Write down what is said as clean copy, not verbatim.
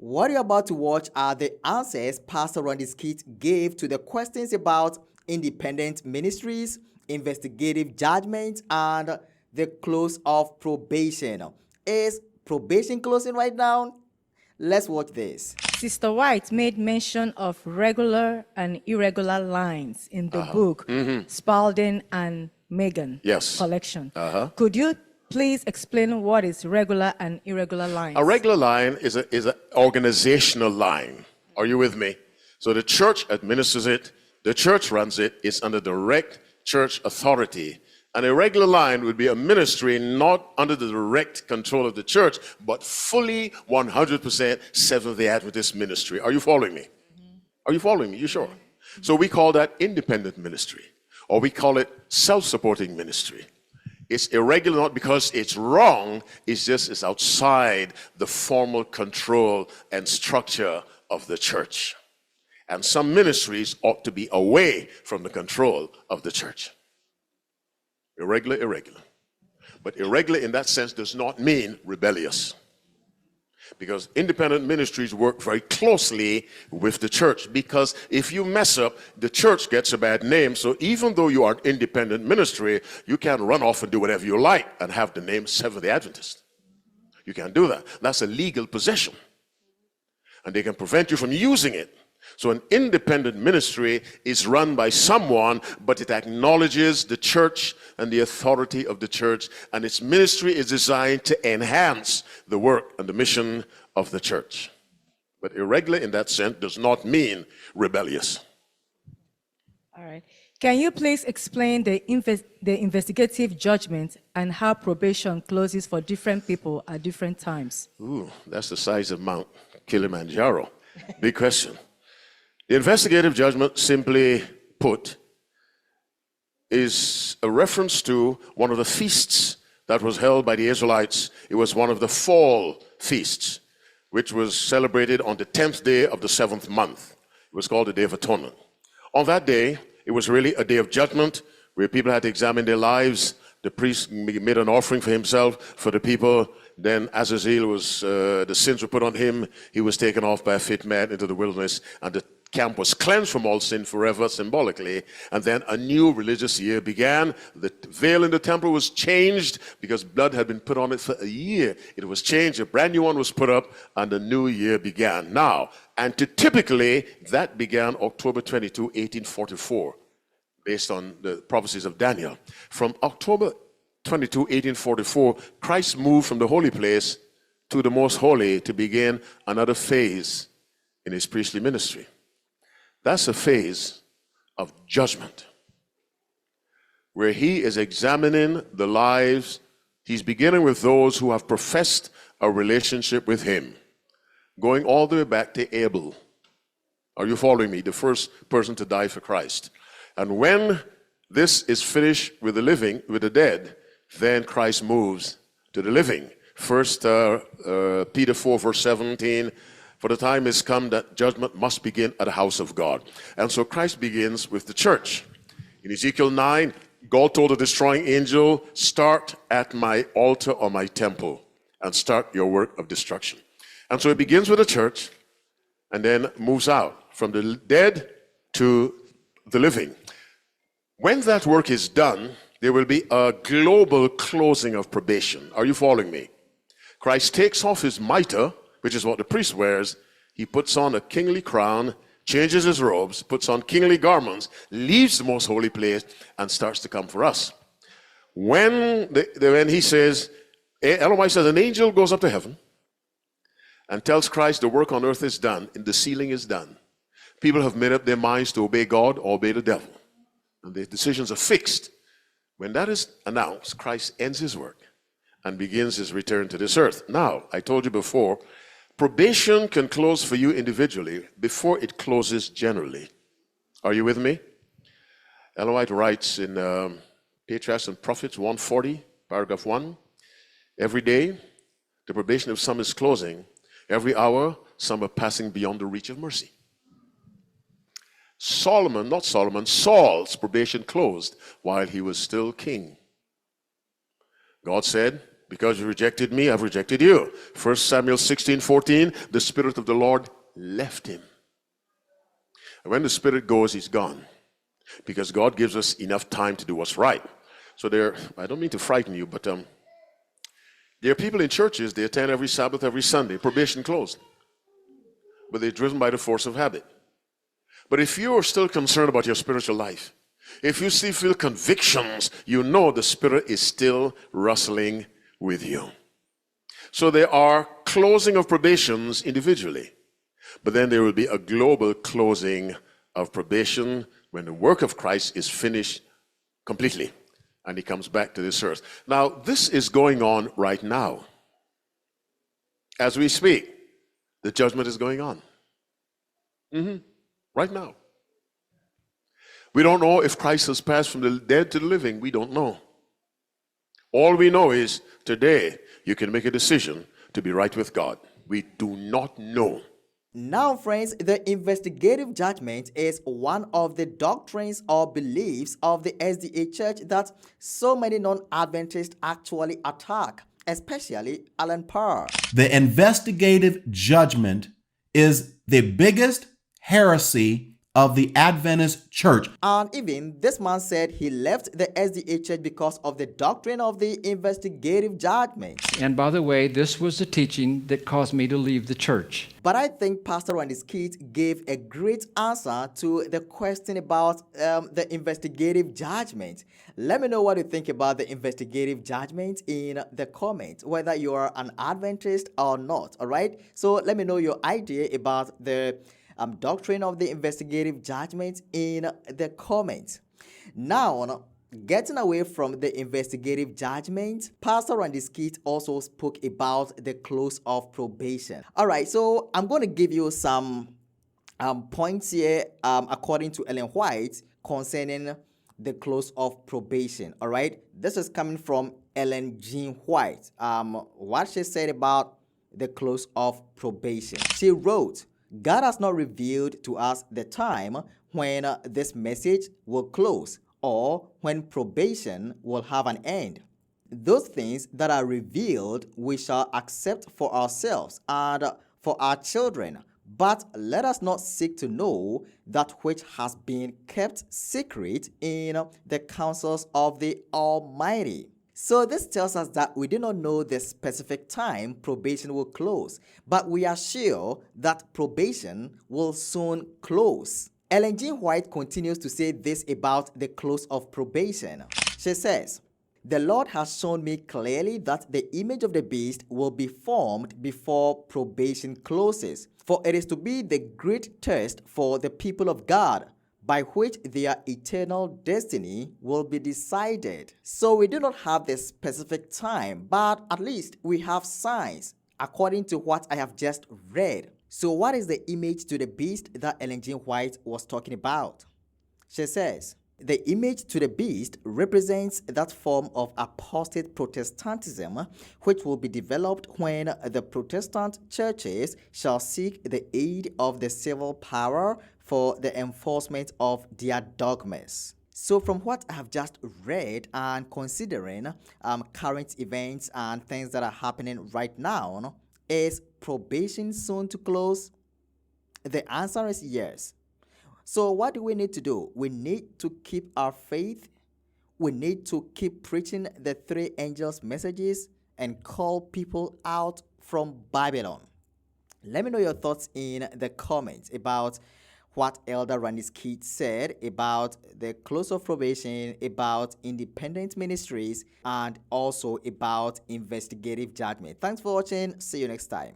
What you're about to watch are the answers Pastor Randy Skeet gave to the questions about independent ministries, investigative judgment, and the close of probation. Is probation closing right now? Let's watch this. Sister White made mention of regular and irregular lines in the book Spalding and Megan collection. Could you please explain what is regular and irregular lines? A regular line is an organizational line. Are you with me? So the church administers it, the church runs it, it's under direct church authority. An irregular line would be a ministry not under the direct control of the church, but fully 100% Seventh-day Adventist ministry. Are you following me? Are you following me? You sure? So we call that independent ministry, or we call it self-supporting ministry. It's irregular not because it's wrong, it's just it's outside the formal control and structure of the church. And some ministries ought to be away from the control of the church. Irregular. But irregular in that sense does not mean rebellious. Because independent ministries work very closely with the church. Because if you mess up, the church gets a bad name. So even though you are an independent ministry, you can't run off and do whatever you like and have the name Seventh-day Adventist. You can't do that. That's a legal possession. And they can prevent you from using it. So an independent ministry is run by someone, but it acknowledges the church and the authority of the church, and its ministry is designed to enhance the work and the mission of the church. But irregular in that sense does not mean rebellious. All right. Can you please explain the investigative judgment and how probation closes for different people at different times? Ooh, that's the size of Mount Kilimanjaro. Big question. The investigative judgment, simply put, is a reference to one of the feasts that was held by the Israelites. It was one of the fall feasts, which was celebrated on the 10th day of the 7th month. It was called the Day of Atonement. On that day, it was really a day of judgment where people had to examine their lives. The priest made an offering for himself, for the people. Then Azazel the sins were put on him. He was taken off by a fit man into the wilderness, and the camp was cleansed from all sin forever, symbolically. And then a new religious year began. The veil in the temple was changed because blood had been put on it for a year. It was changed, a brand new one was put up, and a new year began. Now, typically, that began October 22, 1844, based on the prophecies of Daniel. From October 22, 1844, Christ moved from the holy place to the most holy to begin another phase in his priestly ministry. That's a phase of judgment, where he is examining the lives. He's beginning with those who have professed a relationship with him, going all the way back to Abel. Are you following me? The first person to die for Christ. And when this is finished with the living, with the dead, then Christ moves to the living. First Peter 4, verse 17, for the time is come that judgment must begin at the house of God. And so Christ begins with the church. In Ezekiel 9, God told the destroying angel, start at my altar or my temple and start your work of destruction. And so it begins with the church and then moves out from the dead to the living. When that work is done, there will be a global closing of probation. Are you following me? Christ takes off his mitre, which is what the priest wears. He puts on a kingly crown, changes his robes, puts on kingly garments, leaves the most holy place, and starts to come for us. When he says, Ellen White says, an angel goes up to heaven and tells Christ the work on earth is done, and the sealing is done. People have made up their minds to obey God or obey the devil, and their decisions are fixed. When that is announced, Christ ends his work and begins his return to this earth. Now, I told you before, probation can close for you individually before it closes generally. Are you with me? Ellen White writes in Patriarchs and Prophets 140, paragraph 1, every day the probation of some is closing. Every hour some are passing beyond the reach of mercy. Saul's probation closed while he was still king. God said, Because you rejected me, I've rejected you. 1 Samuel 16:14, the Spirit of the Lord left him. And when the Spirit goes, he's gone. Because God gives us enough time to do what's right. So I don't mean to frighten you, but there are people in churches, they attend every Sabbath, every Sunday, probation closed. But they're driven by the force of habit. But if you're still concerned about your spiritual life, if you still feel convictions, you know the Spirit is still wrestling with you. So there are closing of probations individually, but then there will be a global closing of probation when the work of Christ is finished completely and he comes back to this earth. Now, this is going on right now. As we speak, the judgment is going on. Right now. We don't know if Christ has passed from the dead to the living. We don't know. All we know is today you can make a decision to be right with God. We do not know. Now, friends, the investigative judgment is one of the doctrines or beliefs of the SDA Church that so many non-Adventists actually attack, especially Alan Parr. The investigative judgment is the biggest heresy of the Adventist church. And even this man said he left the SDA Church because of the doctrine of the investigative judgment. And by the way, this was the teaching that caused me to leave the church. But I think Pastor Randy Skeet gave a great answer to the question about the investigative judgment. Let me know what you think about the investigative judgment in the comments, whether you are an Adventist or not, all right? So let me know your idea about the doctrine of the investigative judgment in the comments. Now, getting away from the investigative judgment, Pastor Randy Skeet also spoke about the close of probation. All right, so I'm going to give you some points here according to Ellen White concerning the close of probation. All right, this is coming from Ellen Jean White. What she said about the close of probation. She wrote, God has not revealed to us the time when this message will close or when probation will have an end. Those things that are revealed we shall accept for ourselves and for our children, but let us not seek to know that which has been kept secret in the counsels of the Almighty. So this tells us that we do not know the specific time probation will close, but we are sure that probation will soon close. Ellen G. White continues to say this about the close of probation. She says, the Lord has shown me clearly that the image of the beast will be formed before probation closes, for it is to be the great test for the people of God, by which their eternal destiny will be decided. So we do not have the specific time, but at least we have signs according to what I have just read. So what is the image to the beast that Ellen G. White was talking about? She says, the image to the beast represents that form of apostate Protestantism which will be developed when the Protestant churches shall seek the aid of the civil power for the enforcement of their dogmas. So from what I have just read and considering current events and things that are happening right now, is probation soon to close? The answer is yes. So what do we need to do? We need to keep our faith. We need to keep preaching the three angels' messages and call people out from Babylon. Let me know your thoughts in the comments about what Elder Randy Skeet said about the close of probation, about independent ministries, and also about investigative judgment. Thanks for watching. See you next time.